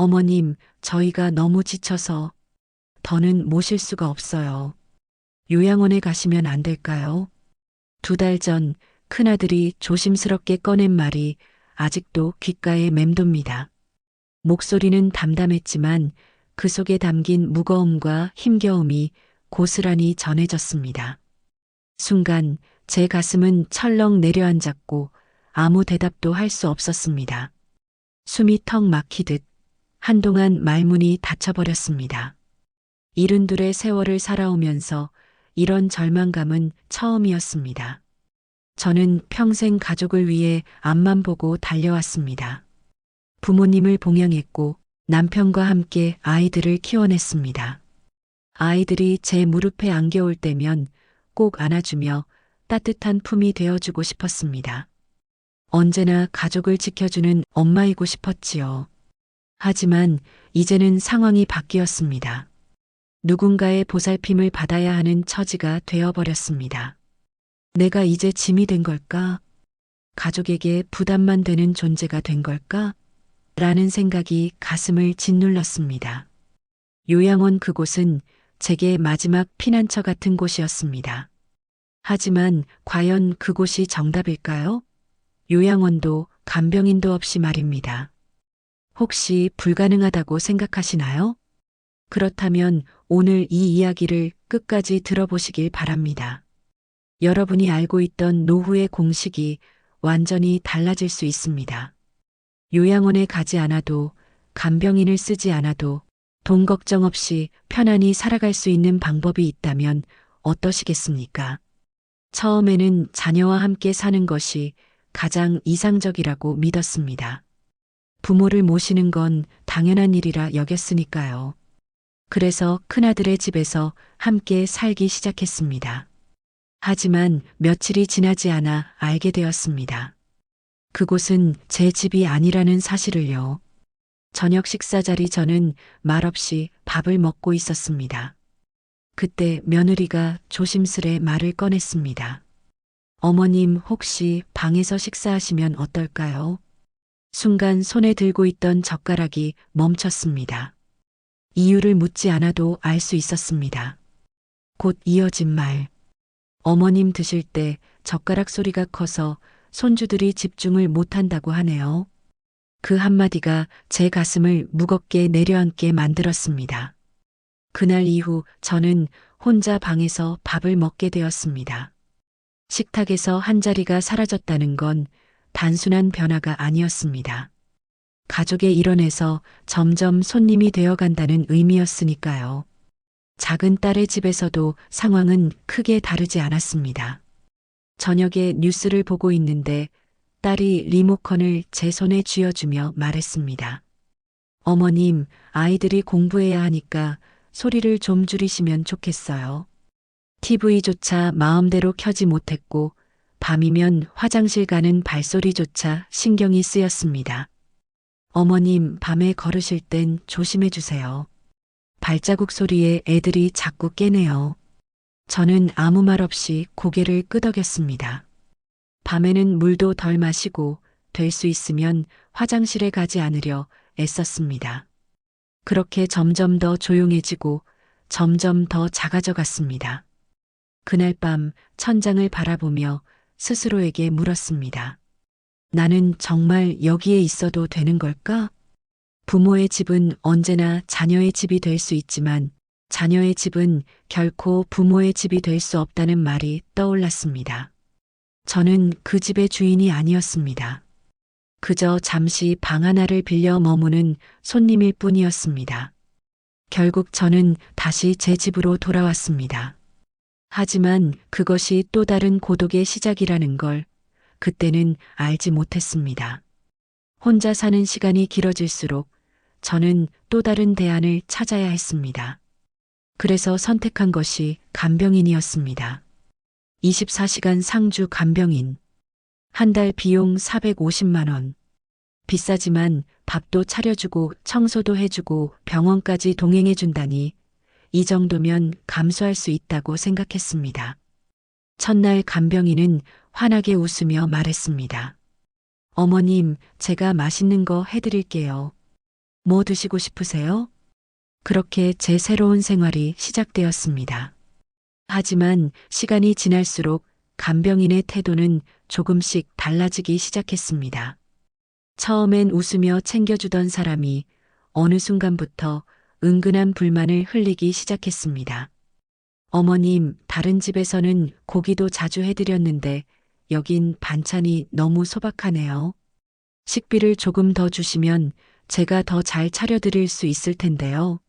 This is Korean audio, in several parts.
어머님, 저희가 너무 지쳐서 더는 모실 수가 없어요. 요양원에 가시면 안 될까요? 2달 전 큰아들이 조심스럽게 꺼낸 말이 아직도 귓가에 맴돕니다. 목소리는 담담했지만 그 속에 담긴 무거움과 힘겨움이 고스란히 전해졌습니다. 순간 제 가슴은 철렁 내려앉았고 아무 대답도 할 수 없었습니다. 숨이 턱 막히듯 한동안 말문이 닫혀버렸습니다. 72의 세월을 살아오면서 이런 절망감은 처음이었습니다. 저는 평생 가족을 위해 앞만 보고 달려왔습니다. 부모님을 봉양했고 남편과 함께 아이들을 키워냈습니다. 아이들이 제 무릎에 안겨올 때면 꼭 안아주며 따뜻한 품이 되어주고 싶었습니다. 언제나 가족을 지켜주는 엄마이고 싶었지요. 하지만 이제는 상황이 바뀌었습니다. 누군가의 보살핌을 받아야 하는 처지가 되어버렸습니다. 내가 이제 짐이 된 걸까? 가족에게 부담만 되는 존재가 된 걸까? 라는 생각이 가슴을 짓눌렀습니다. 요양원 그곳은 제게 마지막 피난처 같은 곳이었습니다. 하지만 과연 그곳이 정답일까요? 요양원도 간병인도 없이 말입니다. 혹시 불가능하다고 생각하시나요? 그렇다면 오늘 이 이야기를 끝까지 들어보시길 바랍니다. 여러분이 알고 있던 노후의 공식이 완전히 달라질 수 있습니다. 요양원에 가지 않아도, 간병인을 쓰지 않아도 돈 걱정 없이 편안히 살아갈 수 있는 방법이 있다면 어떠시겠습니까? 처음에는 자녀와 함께 사는 것이 가장 이상적이라고 믿었습니다. 부모를 모시는 건 당연한 일이라 여겼으니까요. 그래서 큰아들의 집에서 함께 살기 시작했습니다. 하지만 며칠이 지나지 않아 알게 되었습니다. 그곳은 제 집이 아니라는 사실을요. 저녁 식사 자리 저는 말없이 밥을 먹고 있었습니다. 그때 며느리가 조심스레 말을 꺼냈습니다. 어머님 혹시 방에서 식사하시면 어떨까요? 순간 손에 들고 있던 젓가락이 멈췄습니다. 이유를 묻지 않아도 알 수 있었습니다. 곧 이어진 말. 어머님 드실 때 젓가락 소리가 커서 손주들이 집중을 못한다고 하네요. 그 한마디가 제 가슴을 무겁게 내려앉게 만들었습니다. 그날 이후 저는 혼자 방에서 밥을 먹게 되었습니다. 식탁에서 한자리가 사라졌다는 건 단순한 변화가 아니었습니다. 가족의 일원에서 점점 손님이 되어간다는 의미였으니까요. 작은 딸의 집에서도 상황은 크게 다르지 않았습니다. 저녁에 뉴스를 보고 있는데 딸이 리모컨을 제 손에 쥐어주며 말했습니다. 어머님, 아이들이 공부해야 하니까 소리를 좀 줄이시면 좋겠어요. TV조차 마음대로 켜지 못했고 밤이면 화장실 가는 발소리조차 신경이 쓰였습니다. 어머님, 밤에 걸으실 땐 조심해 주세요. 발자국 소리에 애들이 자꾸 깨네요. 저는 아무 말 없이 고개를 끄덕였습니다. 밤에는 물도 덜 마시고 될 수 있으면 화장실에 가지 않으려 애썼습니다. 그렇게 점점 더 조용해지고 점점 더 작아져 갔습니다. 그날 밤 천장을 바라보며 스스로에게 물었습니다. 나는 정말 여기에 있어도 되는 걸까? 부모의 집은 언제나 자녀의 집이 될 수 있지만 자녀의 집은 결코 부모의 집이 될 수 없다는 말이 떠올랐습니다. 저는 그 집의 주인이 아니었습니다. 그저 잠시 방 하나를 빌려 머무는 손님일 뿐이었습니다. 결국 저는 다시 제 집으로 돌아왔습니다. 하지만 그것이 또 다른 고독의 시작이라는 걸 그때는 알지 못했습니다. 혼자 사는 시간이 길어질수록 저는 또 다른 대안을 찾아야 했습니다. 그래서 선택한 것이 간병인이었습니다. 24시간 상주 간병인. 한 달 비용 450만 원. 비싸지만 밥도 차려주고 청소도 해주고 병원까지 동행해준다니 이 정도면 감수할 수 있다고 생각했습니다. 첫날 간병인은 환하게 웃으며 말했습니다. 어머님, 제가 맛있는 거 해드릴게요. 뭐 드시고 싶으세요? 그렇게 제 새로운 생활이 시작되었습니다. 하지만 시간이 지날수록 간병인의 태도는 조금씩 달라지기 시작했습니다. 처음엔 웃으며 챙겨주던 사람이 어느 순간부터 은근한 불만을 흘리기 시작했습니다. 어머님, 다른 집에서는 고기도 자주 해드렸는데 여긴 반찬이 너무 소박하네요. 식비를 조금 더 주시면 제가 더 잘 차려드릴 수 있을 텐데요.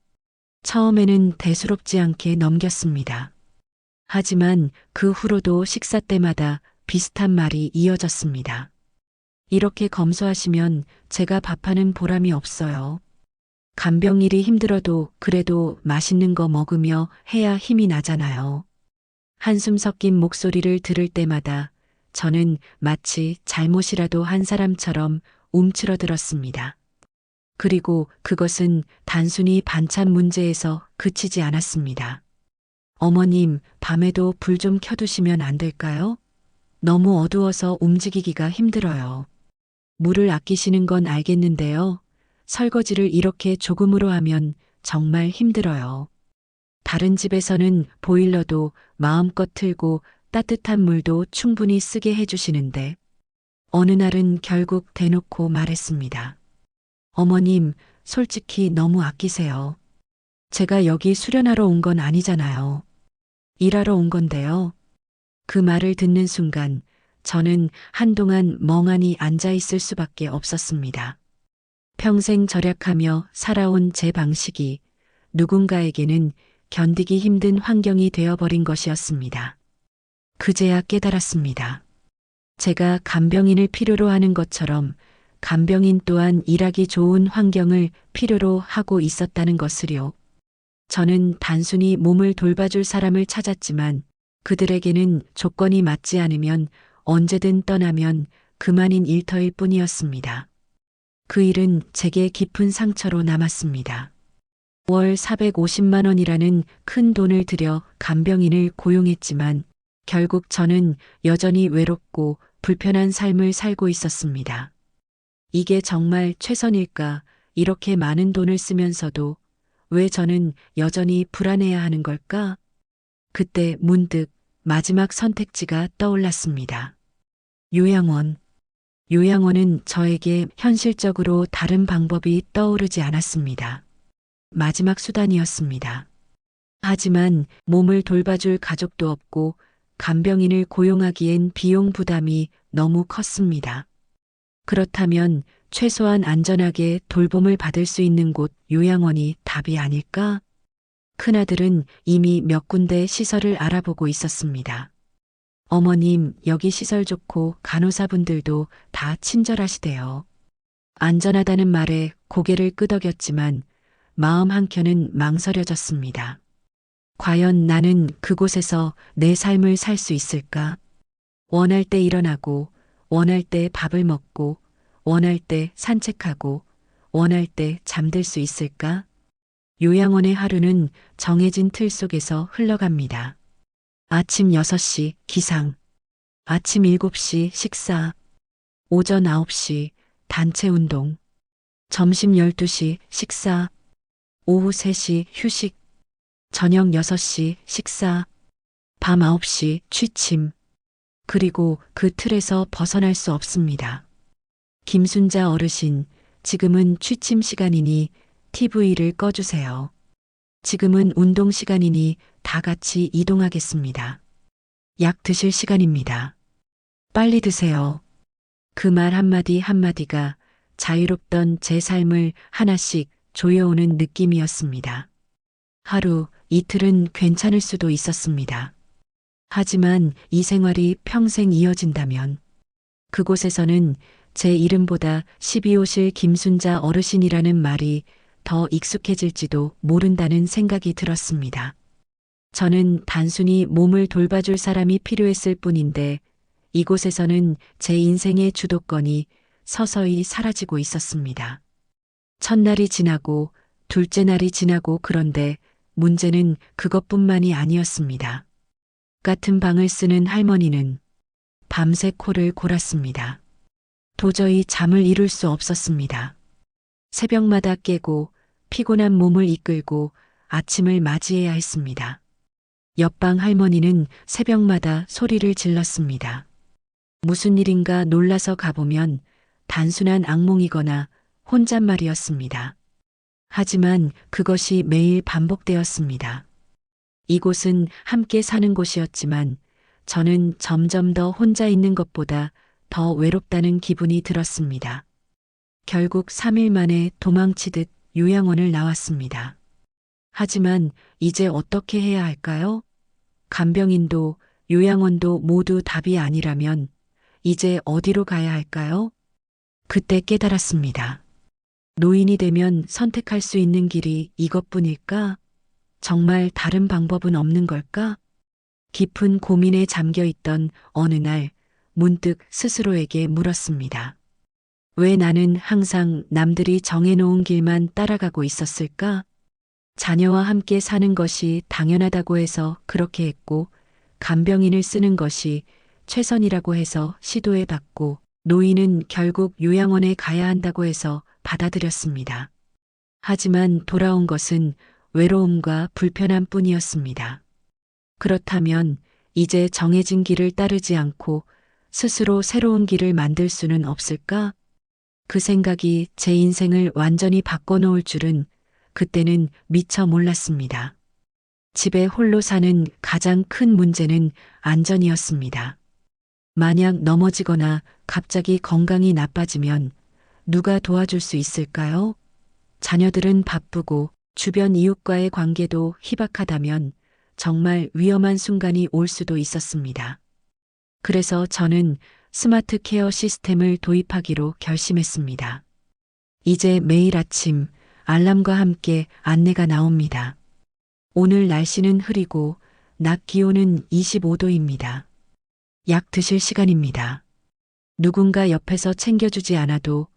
처음에는 대수롭지 않게 넘겼습니다. 하지만 그 후로도 식사 때마다 비슷한 말이 이어졌습니다. 이렇게 검소하시면 제가 밥하는 보람이 없어요. 간병일이 힘들어도 그래도 맛있는 거 먹으며 해야 힘이 나잖아요. 한숨 섞인 목소리를 들을 때마다 저는 마치 잘못이라도 한 사람처럼 움츠러들었습니다. 그리고 그것은 단순히 반찬 문제에서 그치지 않았습니다. 어머님, 밤에도 불 좀 켜두시면 안 될까요? 너무 어두워서 움직이기가 힘들어요. 물을 아끼시는 건 알겠는데요. 설거지를 이렇게 조금으로 하면 정말 힘들어요. 다른 집에서는 보일러도 마음껏 틀고 따뜻한 물도 충분히 쓰게 해주시는데 어느 날은 결국 대놓고 말했습니다. 어머님, 솔직히 너무 아끼세요. 제가 여기 수련하러 온 건 아니잖아요. 일하러 온 건데요. 그 말을 듣는 순간 저는 한동안 멍하니 앉아 있을 수밖에 없었습니다. 평생 절약하며 살아온 제 방식이 누군가에게는 견디기 힘든 환경이 되어버린 것이었습니다. 그제야 깨달았습니다. 제가 간병인을 필요로 하는 것처럼 간병인 또한 일하기 좋은 환경을 필요로 하고 있었다는 것을요. 저는 단순히 몸을 돌봐줄 사람을 찾았지만 그들에게는 조건이 맞지 않으면 언제든 떠나면 그만인 일터일 뿐이었습니다. 그 일은 제게 깊은 상처로 남았습니다. 월 450만 원이라는 큰 돈을 들여 간병인을 고용했지만 결국 저는 여전히 외롭고 불편한 삶을 살고 있었습니다. 이게 정말 최선일까? 이렇게 많은 돈을 쓰면서도 왜 저는 여전히 불안해야 하는 걸까? 그때 문득 마지막 선택지가 떠올랐습니다. 요양원. 요양원은 저에게 현실적으로 다른 방법이 떠오르지 않았습니다. 마지막 수단이었습니다. 하지만 몸을 돌봐줄 가족도 없고 간병인을 고용하기엔 비용 부담이 너무 컸습니다. 그렇다면 최소한 안전하게 돌봄을 받을 수 있는 곳 요양원이 답이 아닐까? 큰아들은 이미 몇 군데 시설을 알아보고 있었습니다. 어머님, 여기 시설 좋고 간호사분들도 다 친절하시대요. 안전하다는 말에 고개를 끄덕였지만 마음 한켠은 망설여졌습니다. 과연 나는 그곳에서 내 삶을 살 수 있을까? 원할 때 일어나고, 원할 때 밥을 먹고, 원할 때 산책하고, 원할 때 잠들 수 있을까? 요양원의 하루는 정해진 틀 속에서 흘러갑니다. 아침 6시 기상, 아침 7시 식사, 오전 9시 단체 운동, 점심 12시 식사, 오후 3시 휴식, 저녁 6시 식사, 밤 9시 취침, 그리고 그 틀에서 벗어날 수 없습니다. 김순자 어르신, 지금은 취침 시간이니 TV를 꺼주세요. 지금은 운동 시간이니 다 같이 이동하겠습니다. 약 드실 시간입니다. 빨리 드세요. 그 말 한마디 한마디가 자유롭던 제 삶을 하나씩 조여오는 느낌이었습니다. 하루, 이틀은 괜찮을 수도 있었습니다. 하지만 이 생활이 평생 이어진다면 그곳에서는 제 이름보다 12호실 김순자 어르신이라는 말이 더 익숙해질지도 모른다는 생각이 들었습니다. 저는 단순히 몸을 돌봐줄 사람이 필요했을 뿐인데 이곳에서는 제 인생의 주도권이 서서히 사라지고 있었습니다. 첫날이 지나고 둘째 날이 지나고 그런데 문제는 그것뿐만이 아니었습니다. 같은 방을 쓰는 할머니는 밤새 코를 골았습니다. 도저히 잠을 이룰 수 없었습니다. 새벽마다 깨고 피곤한 몸을 이끌고 아침을 맞이해야 했습니다. 옆방 할머니는 새벽마다 소리를 질렀습니다. 무슨 일인가 놀라서 가보면 단순한 악몽이거나 혼잣말이었습니다. 하지만 그것이 매일 반복되었습니다. 이곳은 함께 사는 곳이었지만 저는 점점 더 혼자 있는 것보다 더 외롭다는 기분이 들었습니다. 결국 3일 만에 도망치듯 요양원을 나왔습니다. 하지만 이제 어떻게 해야 할까요? 간병인도 요양원도 모두 답이 아니라면 이제 어디로 가야 할까요? 그때 깨달았습니다. 노인이 되면 선택할 수 있는 길이 이것뿐일까? 정말 다른 방법은 없는 걸까? 깊은 고민에 잠겨 있던 어느 날 문득 스스로에게 물었습니다. 왜 나는 항상 남들이 정해놓은 길만 따라가고 있었을까? 자녀와 함께 사는 것이 당연하다고 해서 그렇게 했고, 간병인을 쓰는 것이 최선이라고 해서 시도해봤고, 노인은 결국 요양원에 가야 한다고 해서 받아들였습니다. 하지만 돌아온 것은 외로움과 불편함 뿐이었습니다. 그렇다면 이제 정해진 길을 따르지 않고 스스로 새로운 길을 만들 수는 없을까? 그 생각이 제 인생을 완전히 바꿔놓을 줄은 그때는 미처 몰랐습니다. 집에 홀로 사는 가장 큰 문제는 안전이었습니다. 만약 넘어지거나 갑자기 건강이 나빠지면 누가 도와줄 수 있을까요? 자녀들은 바쁘고 주변 이웃과의 관계도 희박하다면 정말 위험한 순간이 올 수도 있었습니다. 그래서 저는 스마트 케어 시스템을 도입하기로 결심했습니다. 이제 매일 아침 알람과 함께 안내가 나옵니다. 오늘 날씨는 흐리고 낮 기온은 25도입니다. 약 드실 시간입니다. 누군가 옆에서 챙겨주지 않아도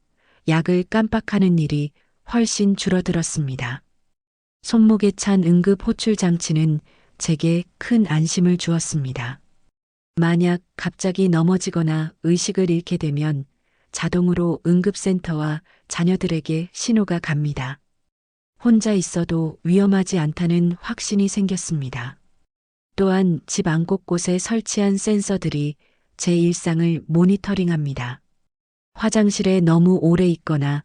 약을 깜빡하는 일이 훨씬 줄어들었습니다. 손목에 찬 응급 호출 장치는 제게 큰 안심을 주었습니다. 만약 갑자기 넘어지거나 의식을 잃게 되면 자동으로 응급센터와 자녀들에게 신호가 갑니다. 혼자 있어도 위험하지 않다는 확신이 생겼습니다. 또한 집 안 곳곳에 설치한 센서들이 제 일상을 모니터링합니다. 화장실에 너무 오래 있거나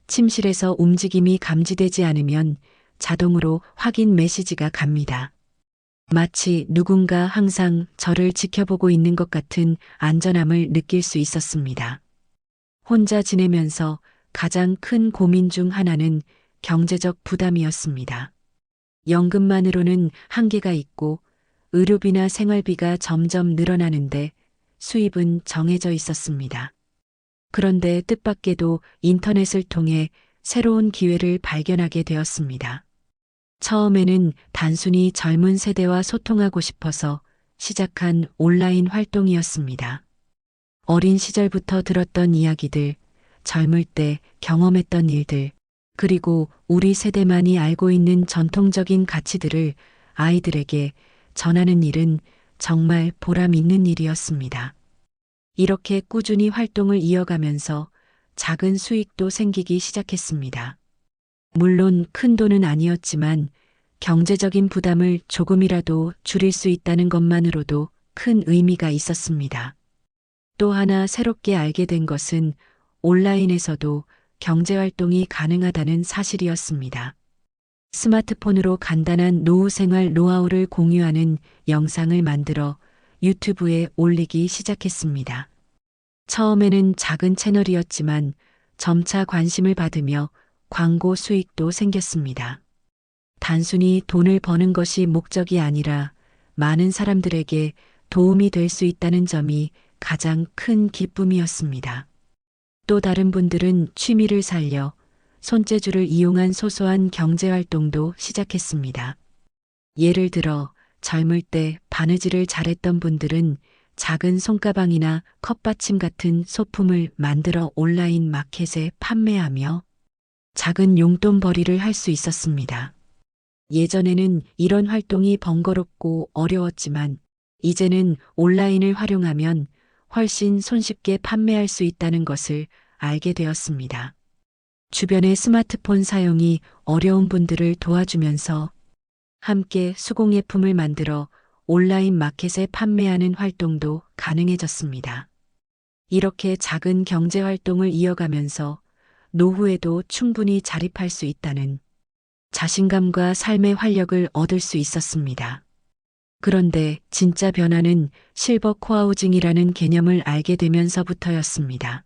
침실에서 움직임이 감지되지 않으면 자동으로 확인 메시지가 갑니다. 마치 누군가 항상 저를 지켜보고 있는 것 같은 안전함을 느낄 수 있었습니다. 혼자 지내면서 가장 큰 고민 중 하나는 경제적 부담이었습니다. 연금만으로는 한계가 있고 의료비나 생활비가 점점 늘어나는데 수입은 정해져 있었습니다. 그런데 뜻밖에도 인터넷을 통해 새로운 기회를 발견하게 되었습니다. 처음에는 단순히 젊은 세대와 소통하고 싶어서 시작한 온라인 활동이었습니다. 어린 시절부터 들었던 이야기들, 젊을 때 경험했던 일들, 그리고 우리 세대만이 알고 있는 전통적인 가치들을 아이들에게 전하는 일은 정말 보람 있는 일이었습니다. 이렇게 꾸준히 활동을 이어가면서 작은 수익도 생기기 시작했습니다. 물론 큰 돈은 아니었지만 경제적인 부담을 조금이라도 줄일 수 있다는 것만으로도 큰 의미가 있었습니다. 또 하나 새롭게 알게 된 것은 온라인에서도 경제활동이 가능하다는 사실이었습니다. 스마트폰으로 간단한 노후 생활 노하우를 공유하는 영상을 만들어 유튜브에 올리기 시작했습니다. 처음에는 작은 채널이었지만 점차 관심을 받으며 광고 수익도 생겼습니다. 단순히 돈을 버는 것이 목적이 아니라 많은 사람들에게 도움이 될 수 있다는 점이 가장 큰 기쁨이었습니다. 또 다른 분들은 취미를 살려 손재주를 이용한 소소한 경제활동도 시작했습니다. 예를 들어 젊을 때 바느질을 잘했던 분들은 작은 손가방이나 컵받침 같은 소품을 만들어 온라인 마켓에 판매하며 작은 용돈벌이를 할 수 있었습니다. 예전에는 이런 활동이 번거롭고 어려웠지만 이제는 온라인을 활용하면 훨씬 손쉽게 판매할 수 있다는 것을 알게 되었습니다. 주변의 스마트폰 사용이 어려운 분들을 도와주면서 함께 수공예품을 만들어 온라인 마켓에 판매하는 활동도 가능해졌습니다. 이렇게 작은 경제 활동을 이어가면서 노후에도 충분히 자립할 수 있다는 자신감과 삶의 활력을 얻을 수 있었습니다. 그런데 진짜 변화는 실버 코하우징이라는 개념을 알게 되면서부터였습니다.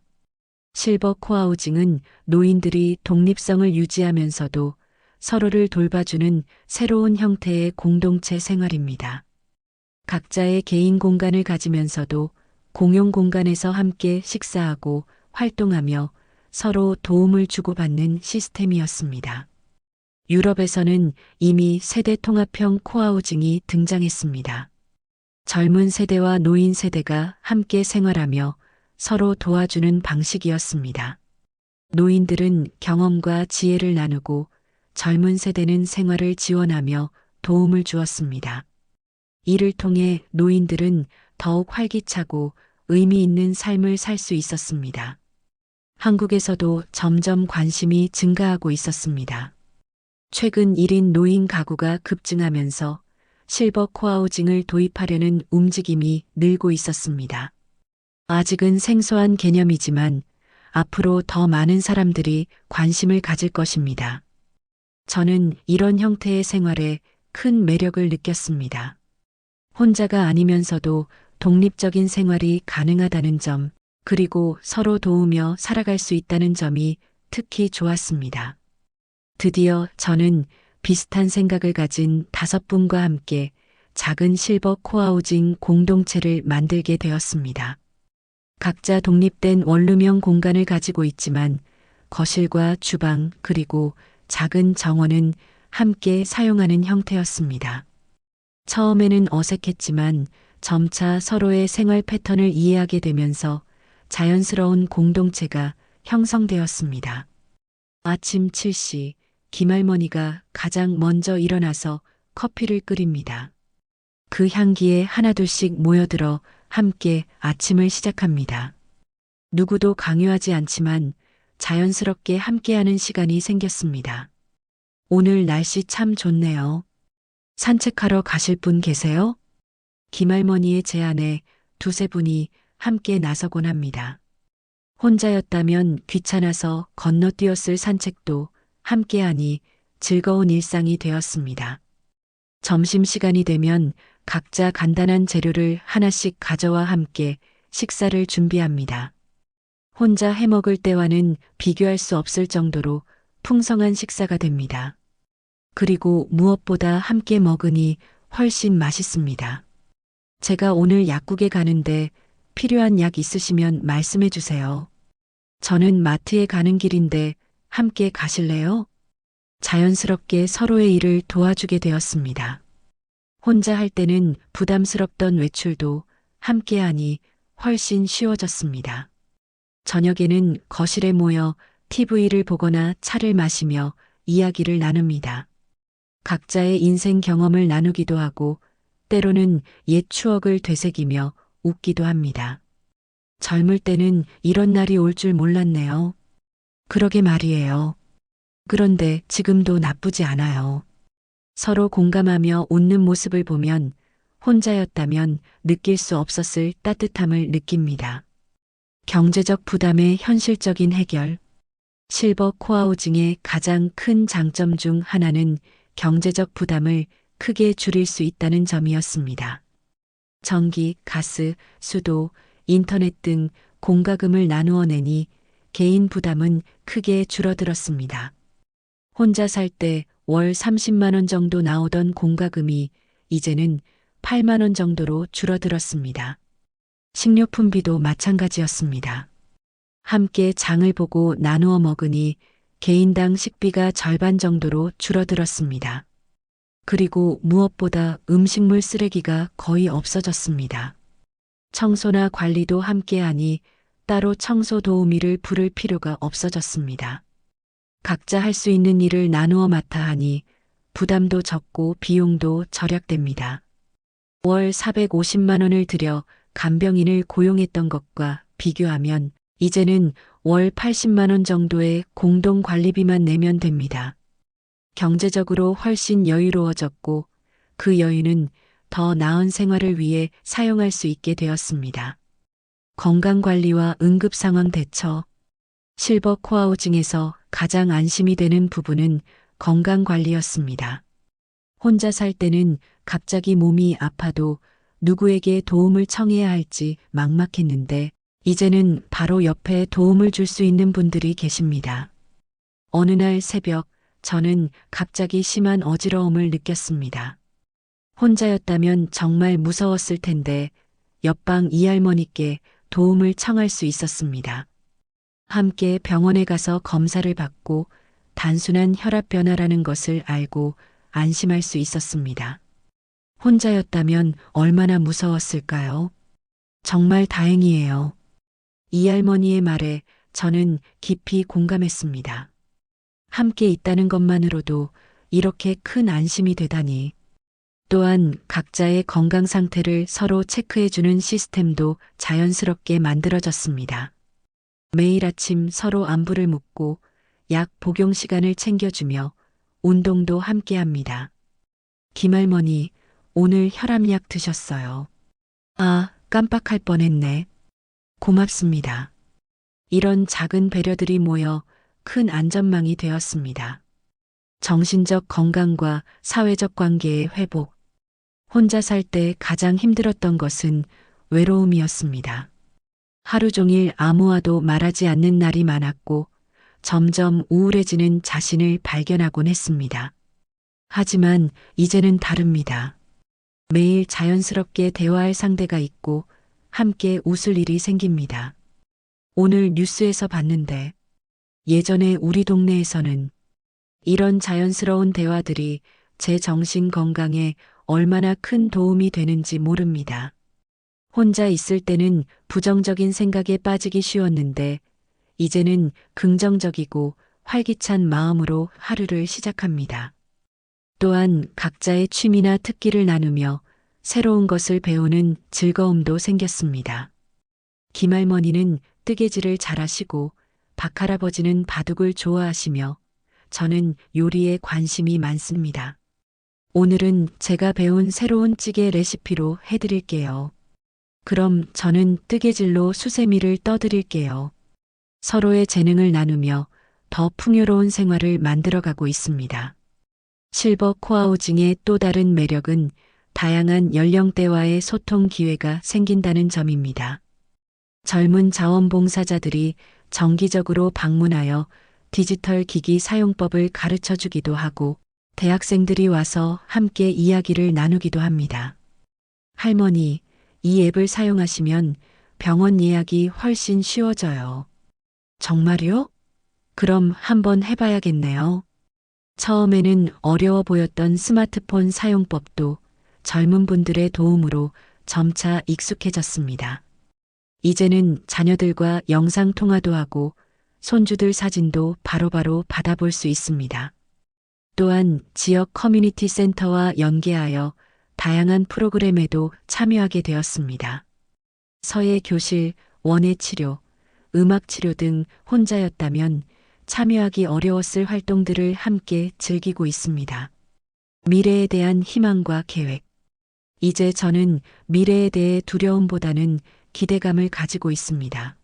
실버 코하우징은 노인들이 독립성을 유지하면서도 서로를 돌봐주는 새로운 형태의 공동체 생활입니다. 각자의 개인 공간을 가지면서도 공용 공간에서 함께 식사하고 활동하며 서로 도움을 주고받는 시스템이었습니다. 유럽에서는 이미 세대 통합형 코하우징이 등장했습니다. 젊은 세대와 노인 세대가 함께 생활하며 서로 도와주는 방식이었습니다. 노인들은 경험과 지혜를 나누고 젊은 세대는 생활을 지원하며 도움을 주었습니다. 이를 통해 노인들은 더욱 활기차고 의미 있는 삶을 살 수 있었습니다. 한국에서도 점점 관심이 증가하고 있었습니다. 최근 1인 노인 가구가 급증하면서 실버 코하우징을 도입하려는 움직임이 늘고 있었습니다. 아직은 생소한 개념이지만 앞으로 더 많은 사람들이 관심을 가질 것입니다. 저는 이런 형태의 생활에 큰 매력을 느꼈습니다. 혼자가 아니면서도 독립적인 생활이 가능하다는 점, 그리고 서로 도우며 살아갈 수 있다는 점이 특히 좋았습니다. 드디어 저는 비슷한 생각을 가진 5분과 함께 작은 실버 코하우징 공동체를 만들게 되었습니다. 각자 독립된 원룸형 공간을 가지고 있지만 거실과 주방 그리고 작은 정원은 함께 사용하는 형태였습니다. 처음에는 어색했지만 점차 서로의 생활 패턴을 이해하게 되면서 자연스러운 공동체가 형성되었습니다. 아침 7시 김할머니가 가장 먼저 일어나서 커피를 끓입니다. 그 향기에 하나둘씩 모여들어 함께 아침을 시작합니다. 누구도 강요하지 않지만 자연스럽게 함께하는 시간이 생겼습니다. 오늘 날씨 참 좋네요. 산책하러 가실 분 계세요? 김할머니의 제안에 두세 분이 함께 나서곤 합니다. 혼자였다면 귀찮아서 건너뛰었을 산책도 함께하니 즐거운 일상이 되었습니다. 점심시간이 되면 각자 간단한 재료를 하나씩 가져와 함께 식사를 준비합니다. 혼자 해먹을 때와는 비교할 수 없을 정도로 풍성한 식사가 됩니다. 그리고 무엇보다 함께 먹으니 훨씬 맛있습니다. 제가 오늘 약국에 가는데 필요한 약 있으시면 말씀해 주세요. 저는 마트에 가는 길인데 함께 가실래요? 자연스럽게 서로의 일을 도와주게 되었습니다. 혼자 할 때는 부담스럽던 외출도 함께하니 훨씬 쉬워졌습니다. 저녁에는 거실에 모여 TV를 보거나 차를 마시며 이야기를 나눕니다. 각자의 인생 경험을 나누기도 하고 때로는 옛 추억을 되새기며 웃기도 합니다. 젊을 때는 이런 날이 올 줄 몰랐네요. 그러게 말이에요. 그런데 지금도 나쁘지 않아요. 서로 공감하며 웃는 모습을 보면 혼자였다면 느낄 수 없었을 따뜻함을 느낍니다. 경제적 부담의 현실적인 해결. 실버 코하우징의 가장 큰 장점 중 하나는 경제적 부담을 크게 줄일 수 있다는 점이었습니다. 전기, 가스, 수도, 인터넷 등 공과금을 나누어 내니 개인 부담은 크게 줄어들었습니다. 혼자 살 때 월 30만 원 정도 나오던 공과금이 이제는 8만 원 정도로 줄어들었습니다. 식료품비도 마찬가지였습니다. 함께 장을 보고 나누어 먹으니 개인당 식비가 절반 정도로 줄어들었습니다. 그리고 무엇보다 음식물 쓰레기가 거의 없어졌습니다. 청소나 관리도 함께하니 따로 청소 도우미를 부를 필요가 없어졌습니다. 각자 할 수 있는 일을 나누어 맡아 하니 부담도 적고 비용도 절약됩니다. 월 450만 원을 들여 간병인을 고용했던 것과 비교하면 이제는 월 80만 원 정도의 공동 관리비만 내면 됩니다. 경제적으로 훨씬 여유로워졌고 그 여유는 더 나은 생활을 위해 사용할 수 있게 되었습니다. 건강관리와 응급상황 대처. 실버 코하우징에서 가장 안심이 되는 부분은 건강관리였습니다. 혼자 살 때는 갑자기 몸이 아파도 누구에게 도움을 청해야 할지 막막했는데 이제는 바로 옆에 도움을 줄 수 있는 분들이 계십니다. 어느 날 새벽 저는 갑자기 심한 어지러움을 느꼈습니다. 혼자였다면 정말 무서웠을 텐데 옆방 이할머니께 도움을 청할 수 있었습니다. 함께 병원에 가서 검사를 받고 단순한 혈압 변화라는 것을 알고 안심할 수 있었습니다. 혼자였다면 얼마나 무서웠을까요? 정말 다행이에요. 이 할머니의 말에 저는 깊이 공감했습니다. 함께 있다는 것만으로도 이렇게 큰 안심이 되다니. 또한 각자의 건강 상태를 서로 체크해주는 시스템도 자연스럽게 만들어졌습니다. 매일 아침 서로 안부를 묻고 약 복용 시간을 챙겨주며 운동도 함께 합니다. 김할머니, 오늘 혈압약 드셨어요. 아, 깜빡할 뻔했네. 고맙습니다. 이런 작은 배려들이 모여 큰 안전망이 되었습니다. 정신적 건강과 사회적 관계의 회복. 혼자 살 때 가장 힘들었던 것은 외로움이었습니다. 하루 종일 아무와도 말하지 않는 날이 많았고 점점 우울해지는 자신을 발견하곤 했습니다. 하지만 이제는 다릅니다. 매일 자연스럽게 대화할 상대가 있고 함께 웃을 일이 생깁니다. 오늘 뉴스에서 봤는데 예전에 우리 동네에서는 이런 자연스러운 대화들이 제 정신 건강에 얼마나 큰 도움이 되는지 모릅니다. 혼자 있을 때는 부정적인 생각에 빠지기 쉬웠는데 이제는 긍정적이고 활기찬 마음으로 하루를 시작합니다. 또한 각자의 취미나 특기를 나누며 새로운 것을 배우는 즐거움도 생겼습니다. 김할머니는 뜨개질을 잘하시고 박할아버지는 바둑을 좋아하시며 저는 요리에 관심이 많습니다. 오늘은 제가 배운 새로운 찌개 레시피로 해드릴게요. 그럼 저는 뜨개질로 수세미를 떠드릴게요. 서로의 재능을 나누며 더 풍요로운 생활을 만들어가고 있습니다. 실버 코하우징의 또 다른 매력은 다양한 연령대와의 소통 기회가 생긴다는 점입니다. 젊은 자원봉사자들이 정기적으로 방문하여 디지털 기기 사용법을 가르쳐 주기도 하고 대학생들이 와서 함께 이야기를 나누기도 합니다. 할머니, 이 앱을 사용하시면 병원 예약이 훨씬 쉬워져요. 정말요? 그럼 한번 해봐야겠네요. 처음에는 어려워 보였던 스마트폰 사용법도 젊은 분들의 도움으로 점차 익숙해졌습니다. 이제는 자녀들과 영상 통화도 하고 손주들 사진도 바로바로 받아볼 수 있습니다. 또한 지역 커뮤니티 센터와 연계하여 다양한 프로그램에도 참여하게 되었습니다. 서예 교실, 원예 치료, 음악 치료 등 혼자였다면 참여하기 어려웠을 활동들을 함께 즐기고 있습니다. 미래에 대한 희망과 계획. 이제 저는 미래에 대해 두려움보다는 기대감을 가지고 있습니다.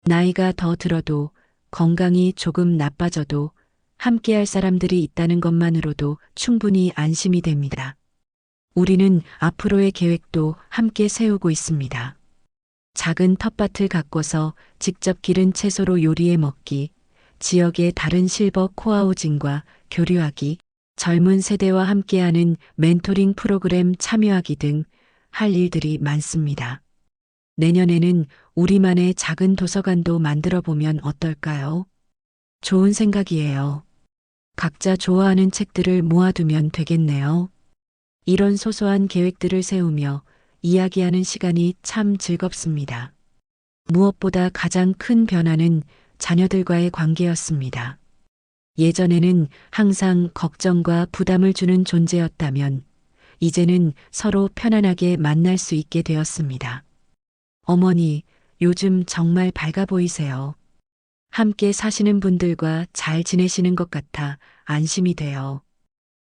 나이가 더 들어도 건강이 조금 나빠져도 함께할 사람들이 있다는 것만으로도 충분히 안심이 됩니다. 우리는 앞으로의 계획도 함께 세우고 있습니다. 작은 텃밭을 가꿔서 직접 기른 채소로 요리해 먹기, 지역의 다른 실버 코하우징과 교류하기, 젊은 세대와 함께하는 멘토링 프로그램 참여하기 등 할 일들이 많습니다. 내년에는 우리만의 작은 도서관도 만들어 보면 어떨까요? 좋은 생각이에요. 각자 좋아하는 책들을 모아두면 되겠네요. 이런 소소한 계획들을 세우며 이야기하는 시간이 참 즐겁습니다. 무엇보다 가장 큰 변화는 자녀들과의 관계였습니다. 예전에는 항상 걱정과 부담을 주는 존재였다면 이제는 서로 편안하게 만날 수 있게 되었습니다. 어머니, 요즘 정말 밝아 보이세요. 함께 사시는 분들과 잘 지내시는 것 같아 안심이 돼요.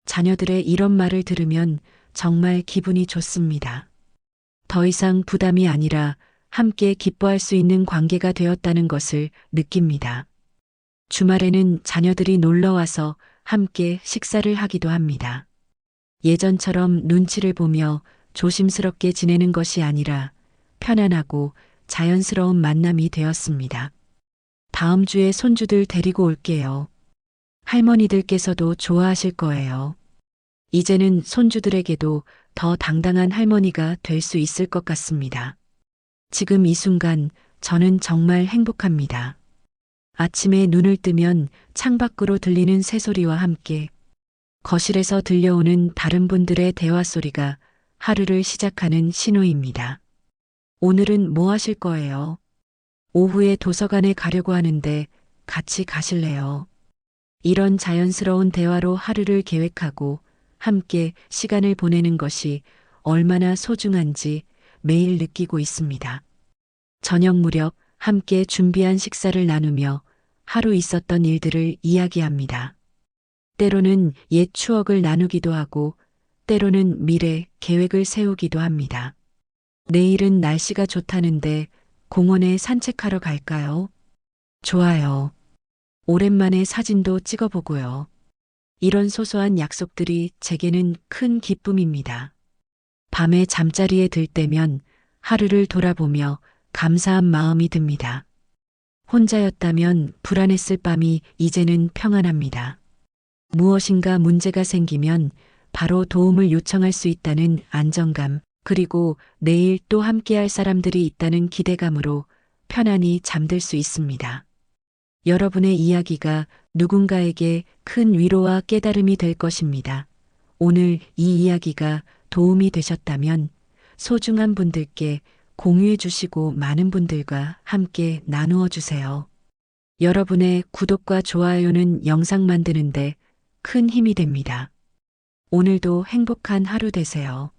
자녀들의 이런 말을 들으면 정말 기분이 좋습니다. 더 이상 부담이 아니라 함께 기뻐할 수 있는 관계가 되었다는 것을 느낍니다. 주말에는 자녀들이 놀러 와서 함께 식사를 하기도 합니다. 예전처럼 눈치를 보며 조심스럽게 지내는 것이 아니라 편안하고 자연스러운 만남이 되었습니다. 다음 주에 손주들 데리고 올게요. 할머니들께서도 좋아하실 거예요. 이제는 손주들에게도 더 당당한 할머니가 될 수 있을 것 같습니다. 지금 이 순간 저는 정말 행복합니다. 아침에 눈을 뜨면 창밖으로 들리는 새소리와 함께 거실에서 들려오는 다른 분들의 대화 소리가 하루를 시작하는 신호입니다. 오늘은 뭐 하실 거예요? 오후에 도서관에 가려고 하는데 같이 가실래요? 이런 자연스러운 대화로 하루를 계획하고 함께 시간을 보내는 것이 얼마나 소중한지 매일 느끼고 있습니다. 저녁 무렵 함께 준비한 식사를 나누며 하루 있었던 일들을 이야기합니다. 때로는 옛 추억을 나누기도 하고 때로는 미래 계획을 세우기도 합니다. 내일은 날씨가 좋다는데 공원에 산책하러 갈까요? 좋아요. 오랜만에 사진도 찍어보고요. 이런 소소한 약속들이 제게는 큰 기쁨입니다. 밤에 잠자리에 들 때면 하루를 돌아보며 감사한 마음이 듭니다. 혼자였다면 불안했을 밤이 이제는 평안합니다. 무엇인가 문제가 생기면 바로 도움을 요청할 수 있다는 안정감, 그리고 내일 또 함께할 사람들이 있다는 기대감으로 편안히 잠들 수 있습니다. 여러분의 이야기가 누군가에게 큰 위로와 깨달음이 될 것입니다. 오늘 이 이야기가 도움이 되셨다면 소중한 분들께 공유해 주시고 많은 분들과 함께 나누어 주세요. 여러분의 구독과 좋아요는 영상 만드는데 큰 힘이 됩니다. 오늘도 행복한 하루 되세요.